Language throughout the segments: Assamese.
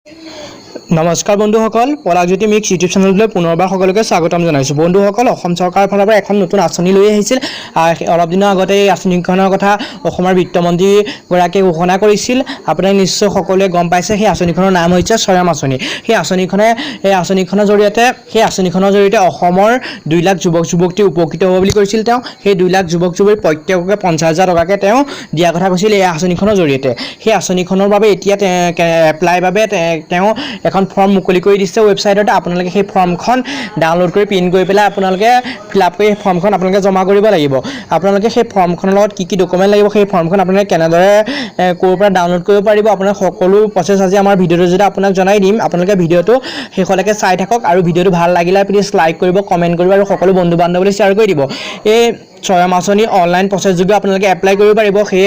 নমস্কাৰ বন্ধুসকল, পলাশ জ্যোতি মিক্স ইউটিউব চেনেললৈ পুনৰবাৰ সকলোকে স্বাগতম জনাইছোঁ। বন্ধুসকল, অসম চৰকাৰৰ ফালৰ পৰা এখন নতুন আঁচনি লৈ আহিছিল। অলপ দিনৰ আগতে এই আঁচনিখনৰ কথা অসমৰ বিত্তমন্ত্ৰীগৰাকীয়ে ঘোষণা কৰিছিল। আপোনালোকে নিশ্চয় সকলোৱে গম পাইছে, সেই আঁচনিখনৰ নাম হৈছে স্বয়ম আঁচনি। সেই আঁচনিখনৰ জৰিয়তে অসমৰ 2 লাখ যুৱক যুৱতী উপকৃত হ'ব বুলি কৈছিল তেওঁ। সেই 2 লাখ যুৱক যুৱতী প্ৰত্যেককে 50,000 টকাকৈ তেওঁ দিয়া কথা কৈছিল এই আঁচনিখনৰ জৰিয়তে। সেই আঁচনিখনৰ বাবে এতিয়া এপ্লাইৰ বাবে তেওঁ এখন ফৰ্ম মুকলি কৰি দিছে ৱেবছাইটত। আপোনালোকে সেই ফৰ্মখন ডাউনলোড কৰি প্ৰিণ্ট কৰি পেলাই আপোনালোকে ফিল আপ কৰি ফৰ্মখন আপোনালোকে জমা কৰিব লাগিব। আপোনালোকে সেই ফৰ্মখনৰ লগত কি ডকুমেণ্ট লাগিব, সেই ফৰ্মখন আপোনালোকে কেনেদৰে ক'ৰ পৰা ডাউনলোড কৰিব পাৰিব, আপোনাৰ সকলো প্ৰচেছ আজি আমাৰ ভিডিঅ'টোৰ জৰিয়তে আপোনাক জনাই দিম। আপোনালোকে ভিডিঅ'টো শেষলৈকে চাই থাকক আৰু ভিডিঅ'টো ভাল লাগিলে প্লিজ লাইক কৰিব, কমেণ্ট কৰিব আৰু সকলো বন্ধু বান্ধৱীলৈ শ্বেয়াৰ কৰি দিব। এই স্বয়ম আঁচনি অনলাইন প্ৰচেছ যোগে আপোনালোকে এপ্লাই কৰিব পাৰিব। সেই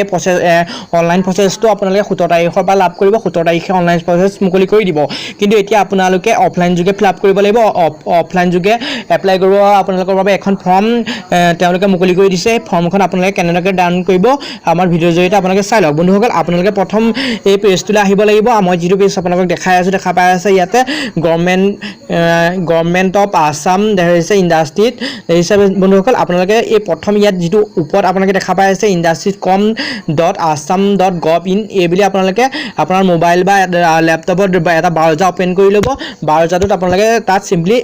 অনলাইন প্ৰচেছটো আপোনালোকে 17 তাৰিখৰ পৰা লাভ কৰিব। 17 তাৰিখে অনলাইন প্ৰচেছ মুকলি কৰি দিব। কিন্তু এতিয়া আপোনালোকে অফলাইন যোগে ফিল আপ কৰিব লাগিব। অফলাইন যোগে এপ্লাই কৰিব আপোনালোকৰ বাবে এখন ফৰ্ম তেওঁলোকে মুকলি কৰি দিছে। সেই ফৰ্মখন আপোনালোকে কেনেদৰে ডাউনলোড কৰিব আমাৰ ভিডিঅ'ৰ জৰিয়তে আপোনালোকে চাই লওক। বন্ধুসকল, আপোনালোকে প্ৰথম এই পেজটোলৈ আহিব লাগিব। মই যিটো পেজ আপোনালোকক দেখা পাই আছে ইয়াতে গভৰ্ণমেণ্ট অফ আছাম দেখিছে ইণ্ডাষ্ট্ৰীত দেখিছে। বন্ধুসকল, আপোনালোকে এই প্ৰথম ইয়াত যিটো ওপৰত আপোনালোকে দেখা পাই আছে industries.com.assam.gov.in এই বুলি আপোনালোকে আপোনাৰ মোবাইল বা লেপটপত এটা ব্ৰাউজাৰ অপেন কৰি ল'ব। ব্ৰাউজাৰটোত আপোনালোকে তাত চিম্পলি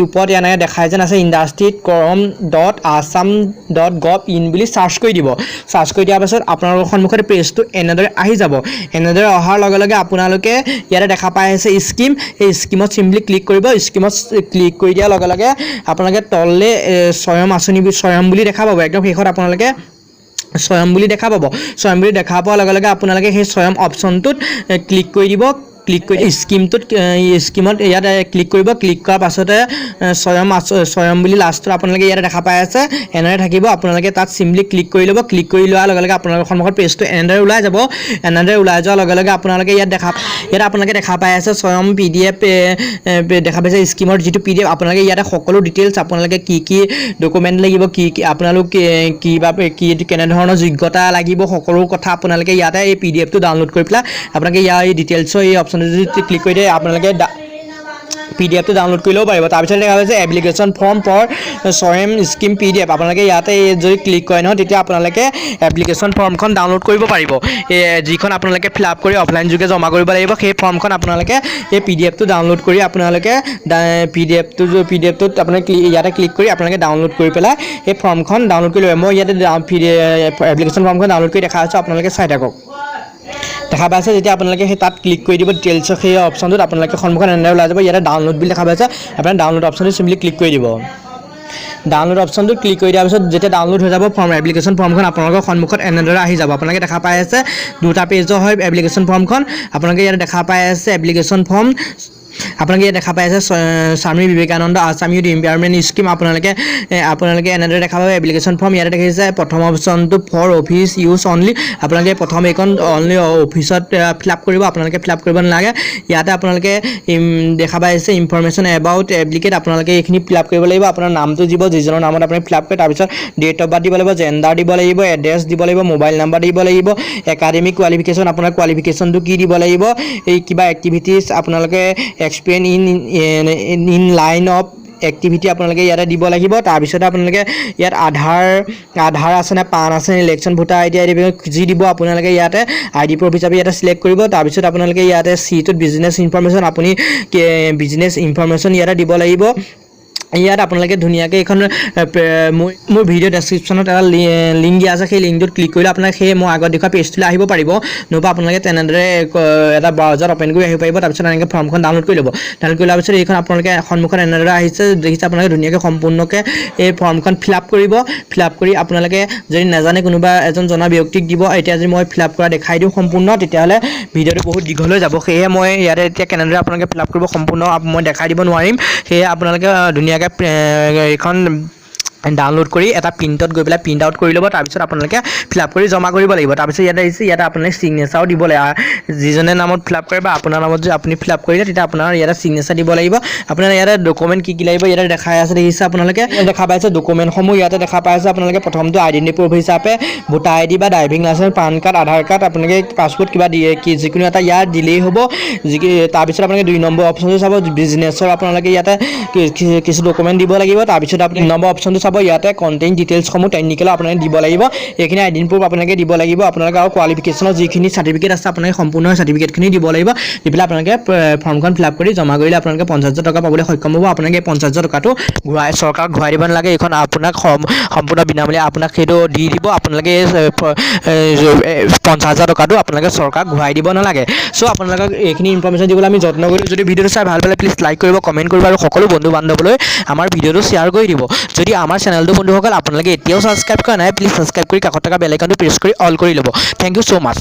ওপৰত এনেকৈ দেখাই যেন আছে industries.com.assam.gov.in বুলি চাৰ্চ কৰি দিব। চাৰ্চ কৰি দিয়াৰ পাছত আপোনালোকৰ সন্মুখত পেজটো এনেদৰে আহি যাব। এনেদৰে অহাৰ লগে লগে আপোনালোকে ইয়াতে দেখা পাই আছে স্কিম। এই স্কিমত চিম্পলি ক্লিক কৰিব। স্কিমত ক্লিক কৰি দিয়াৰ লগে লগে আপোনালোকে তললৈ স্বয়ম বুলি দেখা পাব। একদম শেষত আপোনালোকে স্বয়ম বুলি দেখা পাব। স্বয়ম বুলি দেখা পোৱাৰ লগে লগে আপোনালোকে সেই স্বয়ম অপশ্যনটোত ক্লিক কৰি দিব। ক্লিক কৰি স্কিমত ইয়াত ক্লিক কৰিব। ক্লিক কৰাৰ পাছতে স্বয়ম বুলি লাষ্টত আপোনালোকে ইয়াতে দেখা পাই আছে এনেদৰে থাকিব। আপোনালোকে তাত চিম্পলি ক্লিক কৰি ল'ব। ক্লিক কৰি লোৱাৰ লগে লগে আপোনালোকৰ সন্মুখত পেজটো এনেদৰে ওলাই যাব। এনেদৰে ওলাই যোৱাৰ লগে লগে আপোনালোকে ইয়াত আপোনালোকে দেখা পাই আছে স্বয়ম PDF দেখা পাইছে স্কিমৰ যিটো PDF। আপোনালোকে ইয়াতে সকলো ডিটেইলছ আপোনালোকে কি ডকুমেণ্ট লাগিব, আপোনালোক কেনেধৰণৰ যোগ্যতা লাগিব, সকলো কথা আপোনালোকে ইয়াতে এই PDFটো ডাউনলোড কৰি পেলাই আপোনালোকে ইয়াৰ এই ডিটেইলছৰ এই অপশ্যনটো যদি ক্লিক কৰি দিয়ে আপোনালোকে PDF টো ডাউনলোড কৰি ল'ব পাৰিব। তাৰপিছত দেখা পাইছে application form for Swayam scheme PDF। আপোনালোকে ইয়াতে যদি ক্লিক কৰে নহয় তেতিয়া আপোনালোকে এপ্লিকেশ্যন ফৰ্মখন ডাউনলোড কৰিব পাৰিব। যিখন আপোনালোকে ফিল আপ কৰি অফলাইন যোগে জমা কৰিব লাগিব। সেই ফৰ্মখন আপোনালোকে এই PDF টো ডাউনলোড কৰি আপোনালোকে PDFটোত আপোনালোকে ইয়াতে ক্লিক কৰি আপোনালোকে ডাউনলোড কৰি পেলাই সেই ফৰ্মখন ডাউনলোড কৰি ল'ব। মই ইয়াতে এপ্লিকেশ্যন ফৰ্মখন ডাউনলোড কৰি দেখা আছোঁ, আপোনালোকে চাই থাকক। দেখা পাইছে যেতিয়া আপোনালোকে সেই তাত ক্লিক কৰি দিব ডিটেইলছৰ সেই অপশ্যনটোত আপোনালোকে সন্মুখত এনেদৰে ওলাই যাব। ইয়াতে ডাউনলোড বুলি দেখা পাইছে, আপোনাৰ ডাউনলোড অপশ্যনটো চিম্পলি ক্লিক কৰি দিব। ডাউনলোড অপশ্যনটো ক্লিক কৰি দিয়াৰ পিছত যেতিয়া ডাউনলোড হৈ যাব এপ্লিকেশ্যন ফৰ্মখন আপোনালোকৰ সন্মুখত এনেদৰে আহি যাব। আপোনালোকে দেখা পাই আছে 2টা পেজৰ হয় এপ্লিকেশ্যন ফৰ্মখন। আপোনালোকে ইয়াতে দেখা পাই আছে এপ্লিকেশ্যন ফৰ্ম। আপোনালোকে ইয়াত দেখা পাই আছে Swami Vivekananda Assam youth empowerment scheme. আপোনালোকে এনেদৰে দেখা পাব এপ্লিকেশ্যন ফৰ্ম। ইয়াতে দেখিছে প্ৰথম অপশ্যনটো ফৰ অফিচ ইউজ অনলি। আপোনালোকে প্ৰথম এইখন অনলি অফিচত ফিল আপ কৰিব, আপোনালোকে ফিল আপ কৰিব নালাগে। ইয়াতে আপোনালোকে দেখা পাই আছে ইনফৰমেশ্যন এবাউট এপ্লিকেট। আপোনালোকে এইখিনি ফিল আপ কৰিব লাগিব। আপোনাৰ নামটো দিব, যিজনৰ নামত আপুনি ফিল আপ কৰে। তাৰপিছত ডেট অফ বাৰ্থ দিব লাগিব, জেণ্ডাৰ দিব লাগিব, এড্ৰেছ দিব লাগিব, মোবাইল নাম্বাৰ দিব লাগিব, একাডেমিক কোৱালিফিকেশ্যন আপোনাৰ কোৱালিফিকেশ্যনটো কি দিব লাগিব, এই কিবা এক্টিভিটিজ আপোনালোকে experience in line of activity আপোনালোকে ইয়াতে দিব লাগিব। তাৰপিছতে আপোনালোকে ইয়াত আধাৰ আছেনে, পান আছেনে, ইলেকশ্যন ভোটাৰ ID যি দিব আপোনালোকে ইয়াতে ID প্ৰুফ হিচাপে ইয়াতে চিলেক্ট কৰিব। তাৰপিছত আপোনালোকে ইয়াতে চিটোত বিজনেছ ইনফৰমেশ্যন আপুনি বিজনেছ ইনফৰমেশ্যন ইয়াতে দিব লাগিব। ইয়াত আপোনালোকে ধুনীয়াকৈ এইখন মোৰ ভিডিঅ' ডেছক্ৰিপশ্যনত এটা লিংক দিয়া আছে। সেই লিংকটোত ক্লিক কৰিলে আপোনালোকে সেই মই আগত দেখুওৱা পেজটোলৈ আহিব পাৰিব। নহ'বা আপোনালোকে তেনেদৰে এটা ব্ৰাউজাৰ অপেন কৰি আহিব পাৰিব। তাৰপিছত এনেকৈ ফৰ্মখন ডাউনলোড কৰি ল'ব। ডাউনলোড কৰি লোৱাৰ পিছত এইখন আপোনালোকে সন্মুখত এনেদৰে আহিছে দেখিছে। আপোনালোকে ধুনীয়াকৈ সম্পূৰ্ণকৈ এই ফৰ্মখন ফিল আপ কৰিব। ফিল আপ কৰি আপোনালোকে যদি নাজানে কোনোবা এজন জনা ব্যক্তিক দিব। এতিয়া যদি মই ফিল আপ কৰা দেখাই দিওঁ সম্পূৰ্ণ, তেতিয়াহ'লে ভিডিঅ'টো বহুত দীঘল হৈ যাব। সেয়ে মই ইয়াতে এতিয়া কেনেদৰে আপোনালোকে ফিল আপ কৰিব সম্পূৰ্ণ মই দেখাই দিব নোৱাৰিম। সেয়ে আপোনালোকে ধুনীয়াকৈ এইখন ডাউনলোড কৰি এটা প্ৰিণ্টত গৈ পেলাই প্ৰিণ্ট আউট কৰি ল'ব তাৰপিছত আপোনালোকে ফিল আপ কৰি জমা কৰিব লাগিব তাৰপিছত ইয়াতে আহিছে ইয়াতে আপোনাৰ ছিগনেচাৰো দিব লাগিব যিজনে নামত ফিল আপ কৰে বা আপোনাৰ নামত যদি আপুনি ফিল আপ কৰিলে তেতিয়া আপোনাৰ ইয়াতে ছিগনেচাৰ দিব লাগিব আপোনাৰ ইয়াতে ডকুমেণ্ট কি লাগিব ইয়াতে দেখাই আছে দেখিছে আপোনালোকে দেখা পাইছে ডকুমেণ্টসমূহ ইয়াতে দেখা পাইছে আপোনালোকে প্ৰথমটো আইডেণ্টি প্ৰুফ হিচাপে ভোটাৰ আইডি বা ড্ৰাইভিং লাইচেঞ্চ পান কাৰ্ড আধাৰ কাৰ্ড আপোনালোকে পাছপোৰ্ট কিবা দিয়ে কি যিকোনো এটা ইয়াত দিলেই হ'ব তাৰপিছত আপোনালোকে 2 নম্বৰ অপশ্যনটো চাব বিজনেছৰ আপোনালোকে ইয়াতে কিছু ডকুমেণ্ট দিব লাগিব তাৰপিছত আপুনি নম্বৰ অপশ্যনটো চাব ইয়াতে কণ্টেইন ডিটেইলছসমূহ টেকনিকেল আপোনালোকে দিব লাগিব এইখিনি আইডেণ্টি প্ৰুফ আপোনালোকে দিব লাগিব আপোনালোকে আৰু কোৱালিফিকেশ্যনৰ যিখিনি চাৰ্টিফিকেট আছে আপোনালোকে সম্পূৰ্ণ চাৰ্টিফিকেটখিনি দিব লাগিব দি পেলাই আপোনালোকে ফৰ্মখন ফিল আপ কৰি জমা কৰিলে আপোনালোকে 50,000 টকা পাবলৈ সক্ষম হ'ব আপোনালোকে 50,000 টকাটো চৰকাৰক ঘূৰাই দিব নালাগে এইখন আপোনাক সম্পূৰ্ণ বিনামূলীয়া আপোনাক সেইটো দি দিব আপোনালোকে 50,000 টকাটো আপোনালোকে চৰকাৰক ঘূৰাই দিব নালাগে চ' আপোনালোকক এইখিনি ইনফৰমেশ্যন দিবলৈ আমি যত্ন কৰিলোঁ যদি ভিডিঅ'টো চাই ভাল পালে প্লিজ লাইক কৰিব কমেণ্ট কৰিব আৰু সকলো বন্ধু বান্ধৱলৈ আমাৰ ভিডিঅ'টো শ্বেয়াৰ কৰি দিব যদি আমাৰ চেনেলটো বন্ধুসকল আপোনালোকে এতিয়াও ছাবস্ক্ৰাইব কৰা নাই প্লিজ ছাবস্ক্ৰাইব কৰি কাষত থকা বেল আইকনটো প্ৰেছ কৰি অল কৰি ল'ব থেংক ইউ ছ' মাছ